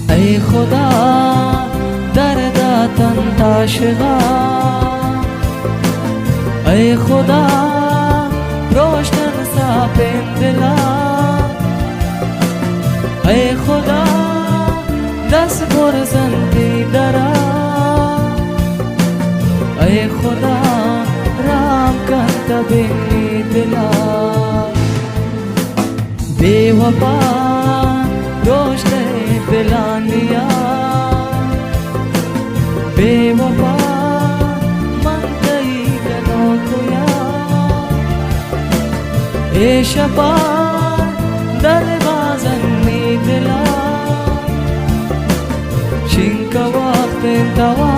ऐ खुदा दर्दा तन आशिका, ऐ खुदा रोशन सा पेंदला, ऐ खुदा दस बुरजंती दरा, ऐ खुदा राम कंत बिनी दिला। बेवफा रोशने दिलानिया, बेवफा मन गई गनो तुया, ए शपा दरवाज़न दिला, शिंका वक्त तवा